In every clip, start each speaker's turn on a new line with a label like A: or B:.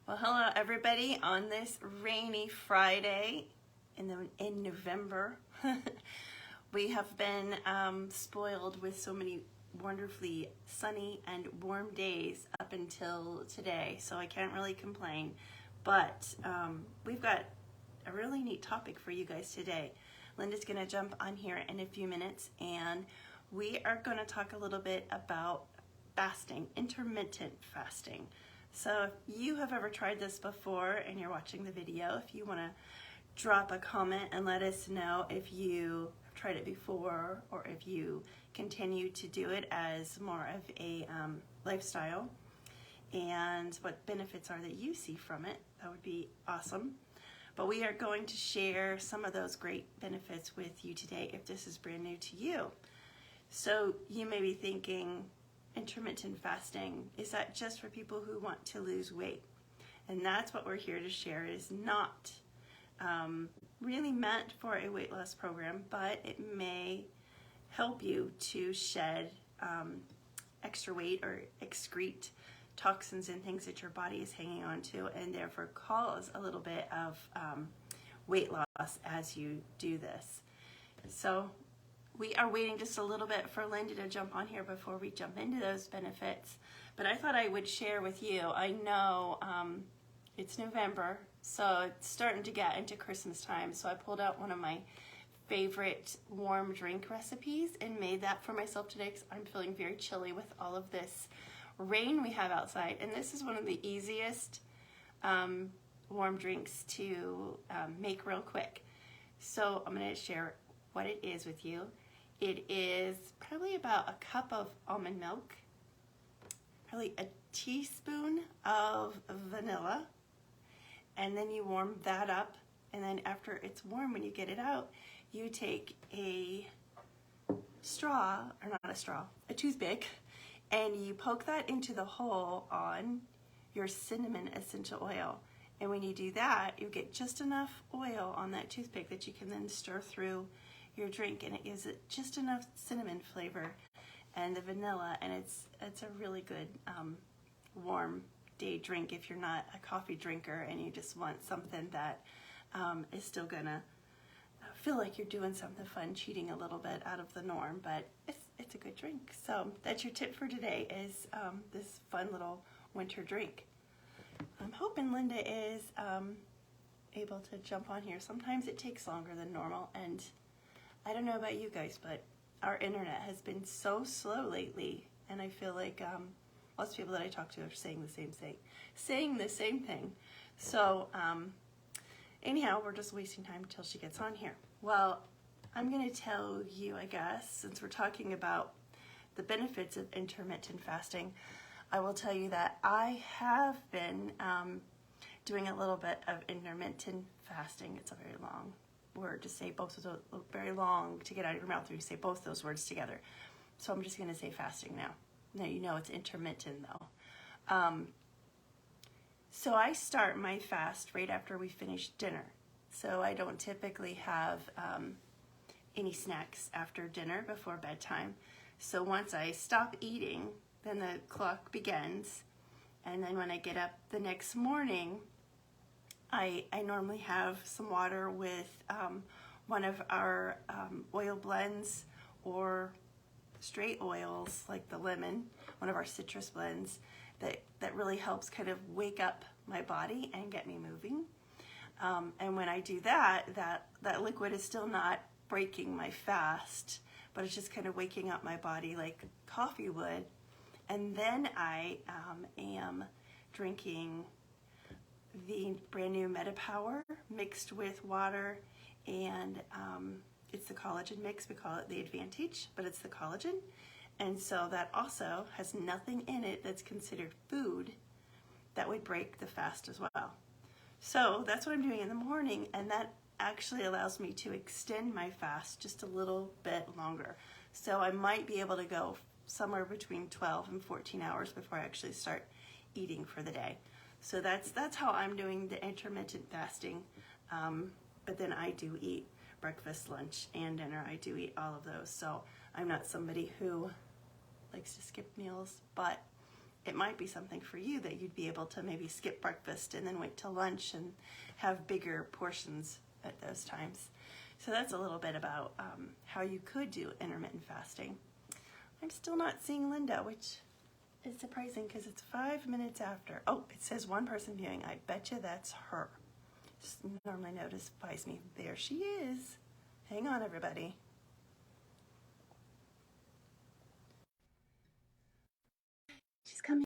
A: Well, hello everybody on this rainy Friday in November. We have been spoiled with so many wonderfully sunny and warm days up until today, so I can't really complain. But we've got a really neat topic for you guys today. Linda's going to jump on here in a few minutes, and we are going to talk a little bit about fasting, intermittent fasting. So if you have ever tried this before and you're watching the video, if you want to drop a comment and let us know if you have tried it before or if you continue to do it as more of a lifestyle and what benefits are that you see from it, that would be awesome. But we are going to share some of those great benefits with you today if this is brand new to you. So you may be thinking, intermittent fasting, is that just for people who want to lose weight? And that's what we're here to share. It is not really meant for a weight loss program, but it may help you to shed extra weight or excrete toxins and things that your body is hanging on to, and therefore cause a little bit of weight loss as you do this. So we are waiting just a little bit for Linda to jump on here before we jump into those benefits. But I thought I would share with you, I know it's November, so it's starting to get into Christmas time. So I pulled out one of my favorite warm drink recipes and made that for myself today because I'm feeling very chilly with all of this rain we have outside. And this is one of the easiest warm drinks to make real quick. So I'm going to share what it is with you. It is probably about a cup of almond milk, probably a teaspoon of vanilla, and then you warm that up, and then after it's warm, when you get it out, you take a straw, or not a straw, a toothpick, and you poke that into the hole on your cinnamon essential oil. And when you do that, you get just enough oil on that toothpick that you can then stir through your drink, and it gives it just enough cinnamon flavor and the vanilla, and it's a really good warm day drink if you're not a coffee drinker and you just want something that is still gonna feel like you're doing something fun, cheating a little bit out of the norm, but it's a good drink. So that's your tip for today, is this fun little winter drink. I'm hoping Linda is able to jump on here. Sometimes it takes longer than normal, and I don't know about you guys, but our internet has been so slow lately, and I feel like lots of people that I talk to are saying the same thing. So anyhow, we're just wasting time until she gets on here. Well, I'm going to tell you, I guess, since we're talking about the benefits of intermittent fasting, I will tell you that I have been doing a little bit of intermittent fasting. It's a very long word to say, both of those, very long to get out of your mouth when you say both those words together. So I'm just going to say fasting now. Now you know it's intermittent though. So I start my fast right after we finish dinner. So I don't typically have any snacks after dinner before bedtime. So once I stop eating, then the clock begins, and then when I get up the next morning, I normally have some water with one of our oil blends or straight oils like the lemon, one of our citrus blends that really helps kind of wake up my body and get me moving. And when I do that liquid is still not breaking my fast, but it's just kind of waking up my body like coffee would. And then I am drinking the brand new MetaPWR mixed with water, and it's the collagen mix. We call it the Advantage, but it's the collagen. And so that also has nothing in it that's considered food that would break the fast as well. So that's what I'm doing in the morning, and that actually allows me to extend my fast just a little bit longer. So I might be able to go somewhere between 12 and 14 hours before I actually start eating for the day. So that's how I'm doing the intermittent fasting. But then I do eat breakfast, lunch, and dinner. I do eat all of those. So I'm not somebody who likes to skip meals, but it might be something for you that you'd be able to maybe skip breakfast and then wait till lunch and have bigger portions at those times. So that's a little bit about how you could do intermittent fasting. I'm still not seeing Linda, which is surprising because it's 5 minutes after. Oh, it says one person viewing. I bet you that's her. Just normally notifies me. There she is. Hang on, everybody. She's coming.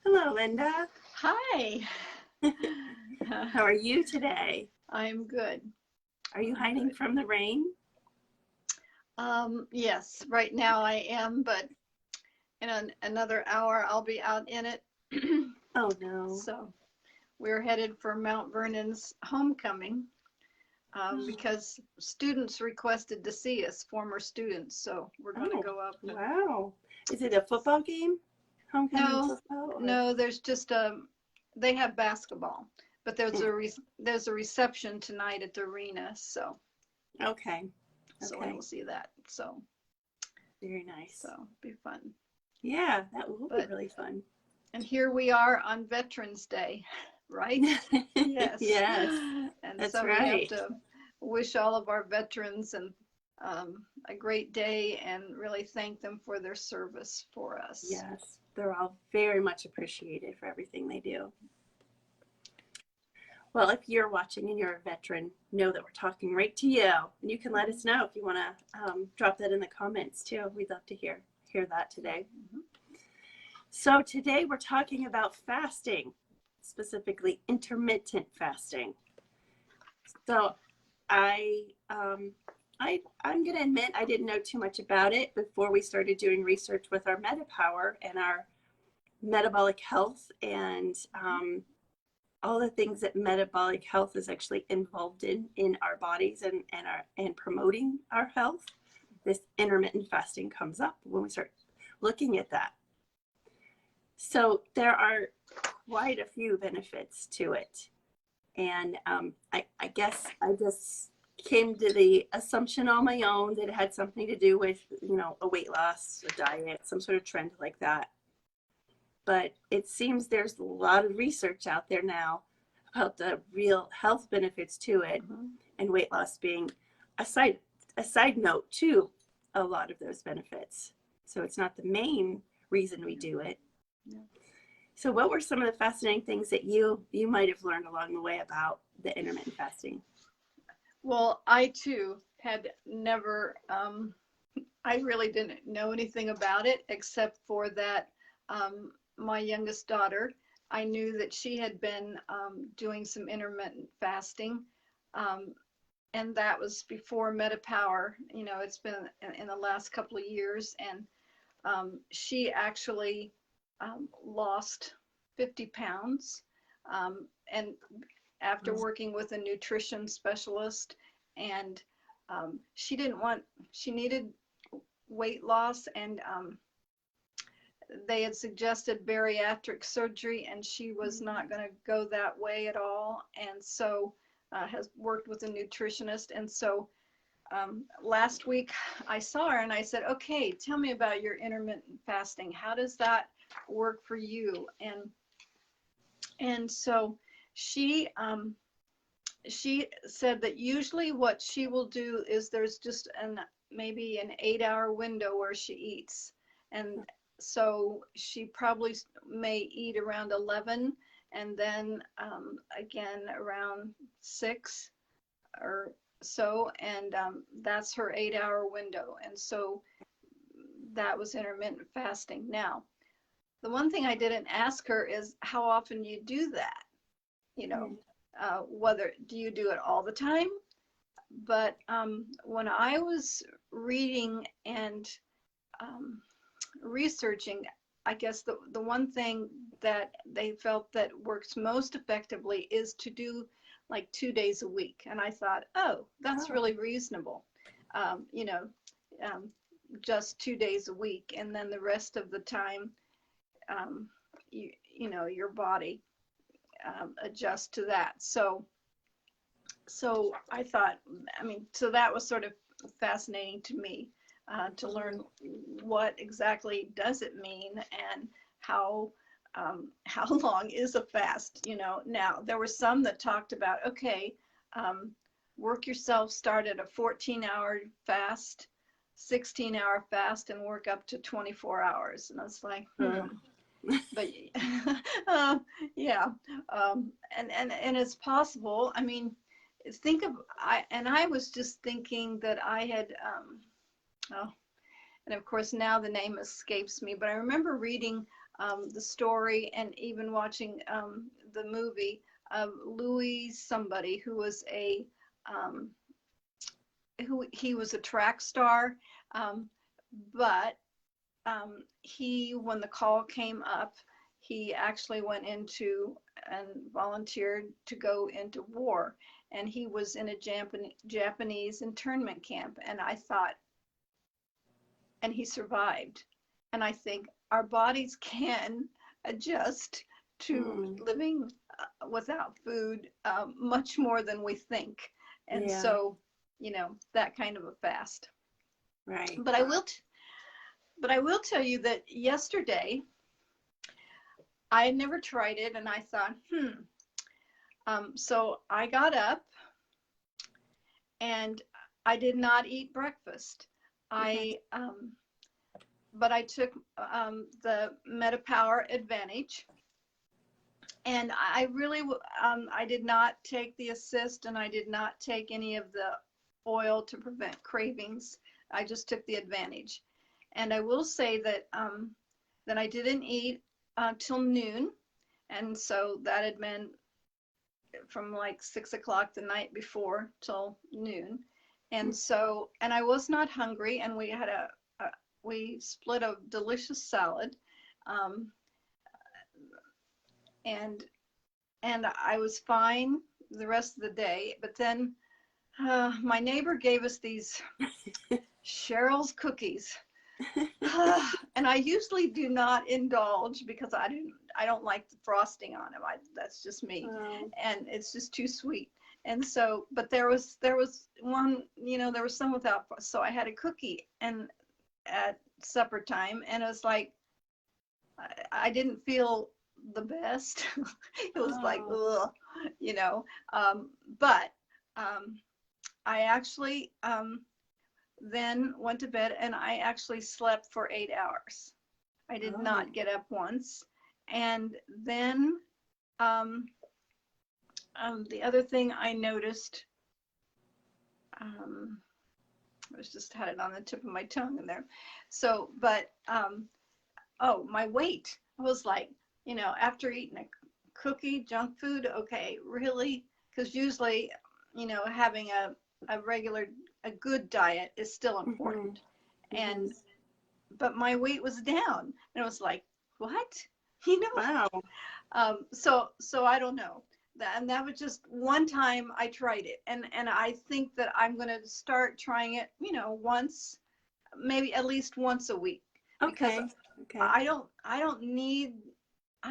A: Hello, Linda.
B: Hi.
A: How are you today?
B: I'm good.
A: Are you hiding from the rain?
B: Yes, right now I am, but in another hour I'll be out in it.
A: Oh, no.
B: So we're headed for Mount Vernon's homecoming because students requested to see us, former students. So we're going to go up.
A: Wow. Is it a football game? Homecoming football? Or?
B: No, there's just they have basketball, but there's a reception tonight at the arena. So
A: okay.
B: So we'll see that. So
A: very nice.
B: So be fun.
A: Yeah, that will be really fun.
B: And here we are on Veterans Day, right? Yes.
A: Yes.
B: And
A: that's
B: so
A: right.
B: we have to wish all of our veterans and a great day and really thank them for their service for us.
A: Yes, they're all very much appreciated for everything they do. Well, if you're watching and you're a veteran, know that we're talking right to you. And you can let us know if you want to drop that in the comments too. We'd love to hear that today. Mm-hmm. So today we're talking about fasting, specifically intermittent fasting. So I'm going to admit I didn't know too much about it before we started doing research with our MetaPWR and our metabolic health and all the things that metabolic health is actually involved in our bodies and promoting our health. This intermittent fasting comes up when we start looking at that. So there are quite a few benefits to it. And I guess I just came to the assumption on my own that it had something to do with, a weight loss, a diet, some sort of trend like that. But it seems there's a lot of research out there now about the real health benefits to it, and weight loss being a side note to a lot of those benefits. So it's not the main reason we do it. Yeah. So what were some of the fascinating things that you might have learned along the way about the intermittent fasting?
B: Well, I too had never, I really didn't know anything about it except for that my youngest daughter, I knew that she had been doing some intermittent fasting, and that was before MetaPWR. It's been in the last couple of years, and she actually lost 50 pounds, and after working with a nutrition specialist, and she needed weight loss, and they had suggested bariatric surgery, and she was not going to go that way at all, and so has worked with a nutritionist. And so last week I saw her and I said, okay, tell me about your intermittent fasting. How does that work for you? And so she said that usually what she will do is there's just maybe an 8-hour window where she eats, and so she probably may eat around 11 and then again around 6 or so, and that's her 8-hour window. And so that was intermittent fasting. Now, the one thing I didn't ask her is how often you do that. Whether do you do it all the time? But when I was reading and researching, I guess the one thing that they felt that works most effectively is to do like 2 days a week. And I thought, oh, that's really reasonable. Just 2 days a week, and then the rest of the time, your body adjusts to that. So I thought, so that was sort of fascinating to me to learn what exactly does it mean and how long is a fast. Now there were some that talked about, okay, work yourself, start at a 14-hour fast, 16-hour fast, and work up to 24 hours. And I was like, but yeah, and it's possible. I mean, I was just thinking that I had, oh, and of course now the name escapes me, but I remember reading the story and even watching the movie of Louis somebody who was he was a track star, but when the call came up, he actually went into and volunteered to go into war, and he was in a Japanese internment camp, and I thought, and he survived. And I think our bodies can adjust to living without food much more than we think. And so, that kind of a fast.
A: Right.
B: But I will tell you that yesterday I had never tried it, and I thought, so I got up and I did not eat breakfast. But I took the MetaPWR Advantage, and I really, I did not take the assist, and I did not take any of the oil to prevent cravings. I just took the Advantage. And I will say that I didn't eat till noon, and so that had been from like 6 o'clock the night before till noon. And so, and I was not hungry, and we had we split a delicious salad, and I was fine the rest of the day. But then my neighbor gave us these Cheryl's cookies, and I usually do not indulge because I don't like the frosting on them. That's just me, and it's just too sweet. And so, but there was one, there was some without, so I had a cookie and at supper time, and it was like I didn't feel the best. It was like, ugh, but I actually then went to bed, and I actually slept for 8 hours. I did not get up once. And then the other thing I noticed, I was just had it on the tip of my tongue in there. So, but my weight. I was like, after eating a cookie, junk food, okay, really? Because usually, having a good diet is still important. But my weight was down, and it was like, what?
A: Wow.
B: So I don't know. And that was just one time I tried it, and I think that I'm going to start trying it, once, maybe at least once a week.
A: Okay.
B: Because I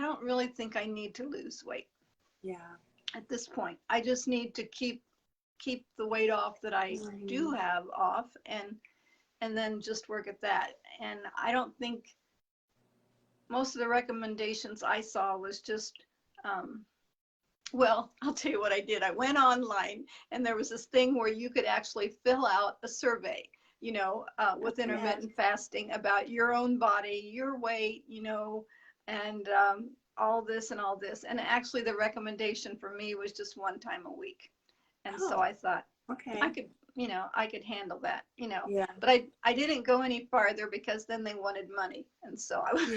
B: don't really think I need to lose weight.
A: Yeah.
B: At this point, I just need to keep the weight off that I do have off, and then just work at that. And I don't think most of the recommendations I saw was just, well, I'll tell you what I did. I went online, and there was this thing where you could actually fill out a survey, with intermittent fasting about your own body, your weight, and all this and all this. And actually the recommendation for me was just one time a week. And so I thought,
A: okay,
B: I could handle that,
A: Yeah.
B: but I didn't go any farther because then they wanted money. And so I was,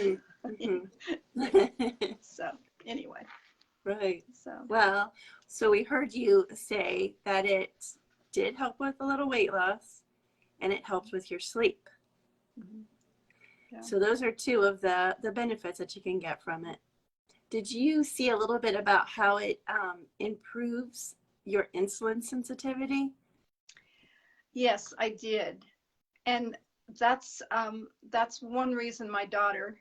B: so anyway.
A: Right.
B: So,
A: Well, so we heard you say that it did help with a little weight loss, and it helped with your sleep.
B: Yeah.
A: So those are two of the benefits that you can get from it. Did you see a little bit about how it improves your insulin sensitivity?
B: Yes, I did. And that's one reason my daughter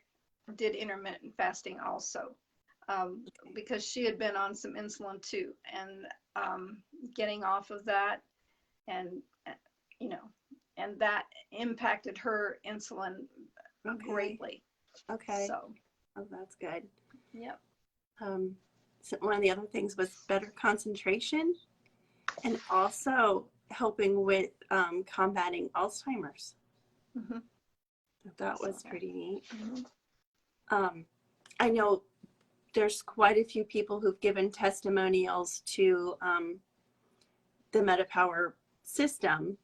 B: did intermittent fasting also, because she had been on some insulin too, and getting off of that, and that impacted her insulin greatly.
A: Okay.
B: So,
A: Oh, that's good.
B: yep.
A: So one of the other things was better concentration, and also helping with combating Alzheimer's.
B: Mm-hmm.
A: That was pretty neat.
B: Mm-hmm.
A: I know there's quite a few people who've given testimonials to the MetaPWR system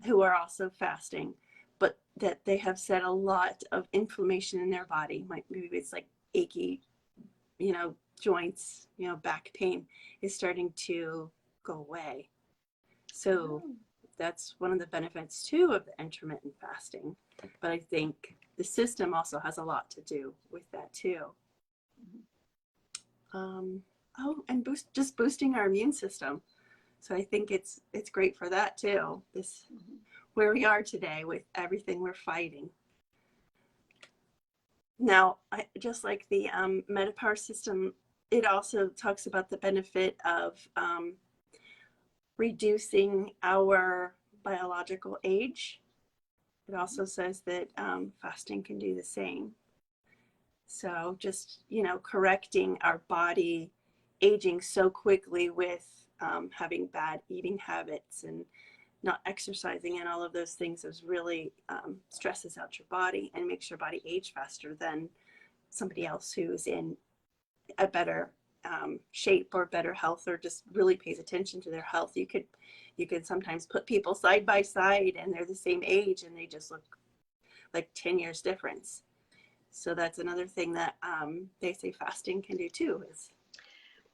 A: who are also fasting, but that they have said a lot of inflammation in their body. Maybe it's like achy, joints, back pain is starting to go away. So that's one of the benefits too of the intermittent fasting. But I think the system also has a lot to do with that too. And just boosting our immune system. So I think it's great for that too. Where we are today with everything we're fighting. Now, just like the MetaPWR system, it also talks about the benefit of reducing our biological age. It also says that fasting can do the same. So just, correcting our body aging so quickly with having bad eating habits and not exercising and all of those things is really stresses out your body and makes your body age faster than somebody else who's in a better shape or better health, or just really pays attention to their health. You could sometimes put people side by side and they're the same age and they just look like 10 years difference. So that's another thing that they say fasting can do too.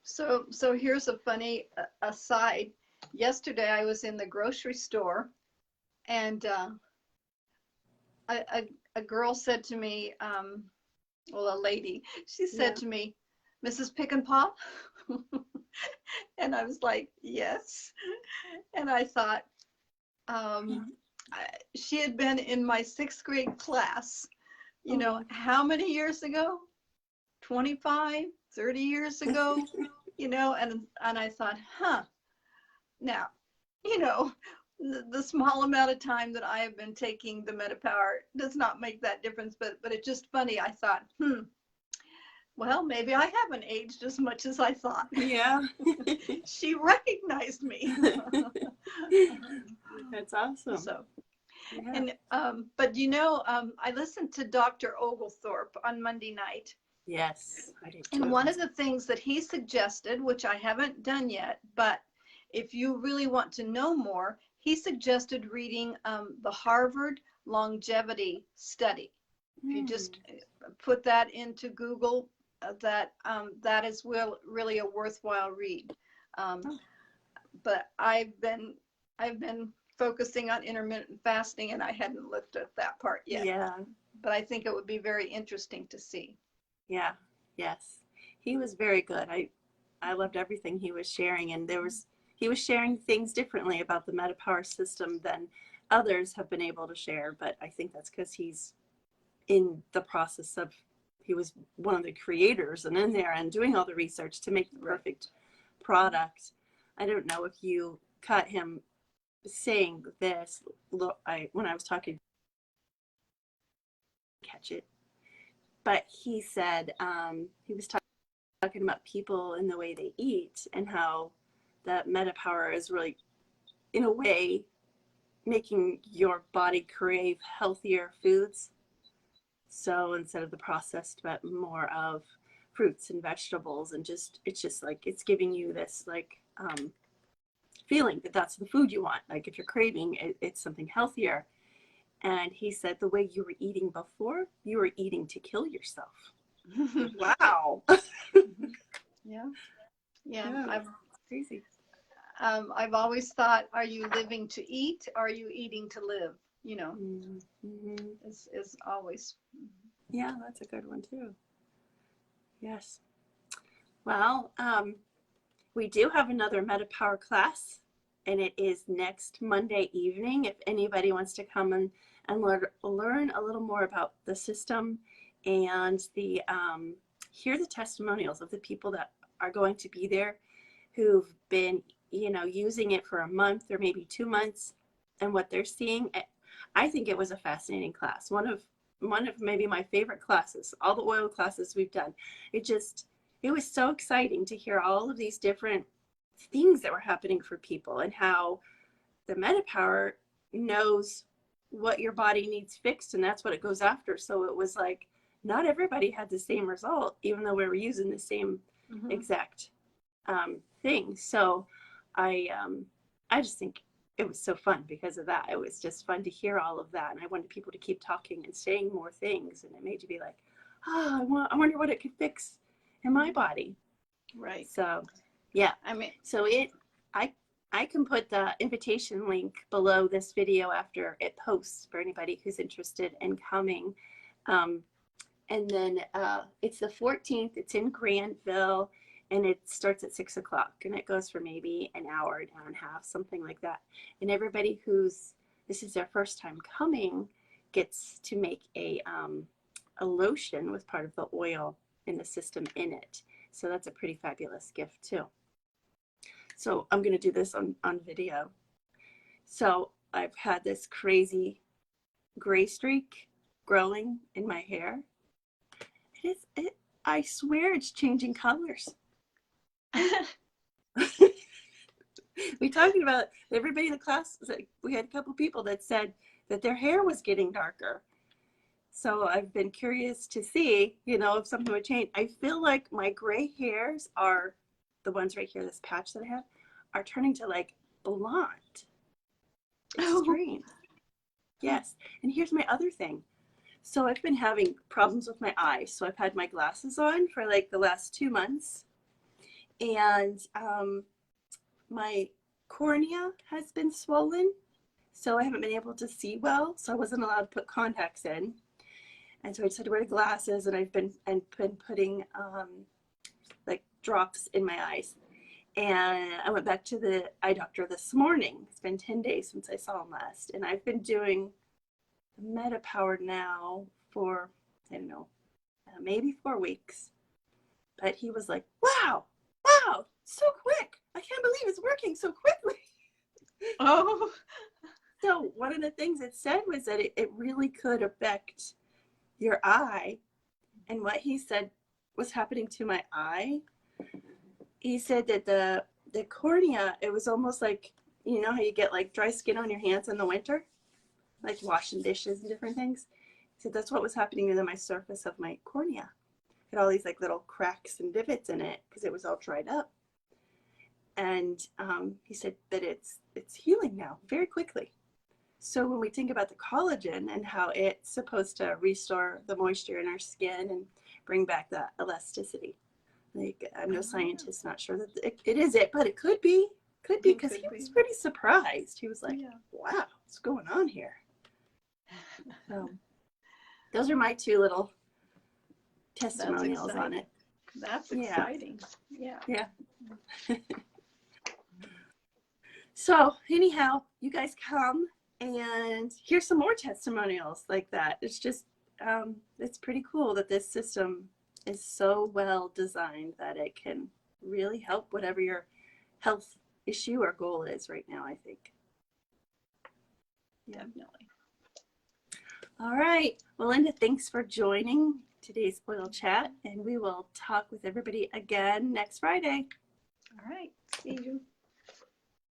B: So here's a funny aside. Yesterday I was in the grocery store, and a girl said to me, a lady, she said to me, "Mrs. Pick and Pop?" And I was like, "Yes." And I thought, she had been in my 6th grade class, how many years ago? 25, 30 years ago, and I thought, now, the small amount of time that I have been taking the MetaPWR does not make that difference, but it's just funny. I thought, well, maybe I haven't aged as much as I thought.
A: Yeah.
B: She recognized me.
A: That's awesome.
B: So,
A: yeah.
B: And but I listened to Dr. Oglethorpe on Monday night.
A: Yes, I did too.
B: And one of the things that he suggested, which I haven't done yet, but if you really want to know more, he suggested reading the Harvard longevity study. If you just put that into Google, that is really a worthwhile read. But I've been focusing on intermittent fasting, and I hadn't looked at that part yet.
A: Yeah.
B: But I think it would be very interesting to see.
A: Yeah. Yes. He was very good. I loved everything he was sharing, and he was sharing things differently about the MetaPWR system than others have been able to share. But I think that's because he's in the process of, he was one of the creators and in there and doing all the research to make the perfect product. I don't know if you caught him saying this. When I was talking, catch it, but he said he was talking about people and the way they eat, and how that MetaPWR is really, in a way, making your body crave healthier foods. So instead of the processed, but more of fruits and vegetables, and it's just like it's giving you this feeling that that's the food you want. Like if you're craving, it's something healthier. And he said the way you were eating before, you were eating to kill yourself. Wow.
B: Yeah.
A: Crazy.
B: I've always thought, are you living to eat? Are you eating to live? Is always.
A: Yeah, that's a good one too. Yes. Well, we do have another MetaPWR class, and it is next Monday evening. If anybody wants to come and learn a little more about the system and hear the testimonials of the people that are going to be there who've been, using it for a month or maybe 2 months, and what they're seeing. I think it was a fascinating class. One of maybe my favorite classes, all the oil classes we've done. It was so exciting to hear all of these different things that were happening for people, and how the MetaPWR knows what your body needs fixed, and that's what it goes after. So it was like, not everybody had the same result, even though we were using the same exact thing. So I just think it was so fun because of that. It was just fun to hear all of that, and I wanted people to keep talking and saying more things, and it made you be like, oh, I wonder what it could fix in my body.
B: Right.
A: So yeah,
B: I mean,
A: so I can put the invitation link below this video after it posts for anybody who's interested in coming. And then it's the 14th. It's in Granville, and it starts at 6 o'clock, and it goes for maybe an hour and a half, something like that. And everybody this is their first time coming gets to make a lotion with part of the oil in the system in it. So that's a pretty fabulous gift too. So I'm going to do this on video. So I've had this crazy gray streak growing in my hair. I swear it's changing colors. We talked about everybody in the class. We had a couple people that said that their hair was getting darker. So I've been curious to see, if something would change. I feel like my gray hairs are the ones right here, this patch that I have, are turning to like blonde. It's strange. Yes. And here's my other thing. So I've been having problems with my eyes. So I've had my glasses on for like the last 2 months. And my cornea has been swollen. So I haven't been able to see well. So I wasn't allowed to put contacts in. And so I just had to wear glasses, and I've been putting like drops in my eyes. And I went back to the eye doctor this morning. It's been 10 days since I saw him last. And I've been doing MetaPWR now for, I don't know, maybe 4 weeks. But he was like, wow, so quick. I can't believe it's working so quickly.
B: Oh.
A: So one of the things it said was that it really could affect your eye. And what he said was happening to my eye, he said that the cornea, it was almost like, how you get like dry skin on your hands in the winter, like washing dishes and different things. He said that's what was happening to my surface of my cornea. It had all these like little cracks and divots in it because it was all dried up. And he said that it's healing now very quickly. So when we think about the collagen and how it's supposed to restore the moisture in our skin and bring back the elasticity, like I'm no scientist, not sure that it is it, but it could be because he was pretty surprised. He was like, wow, what's going on here? So those are my 2 little testimonials on it.
B: That's exciting. Yeah.
A: So anyhow, you guys come and hear some more testimonials like that. It's just, it's pretty cool that this system is so well designed that it can really help whatever your health issue or goal is right now, I think.
B: Definitely.
A: All right. Well, Linda, thanks for joining today's oil chat, and we will talk with everybody again next Friday.
B: All right. See you.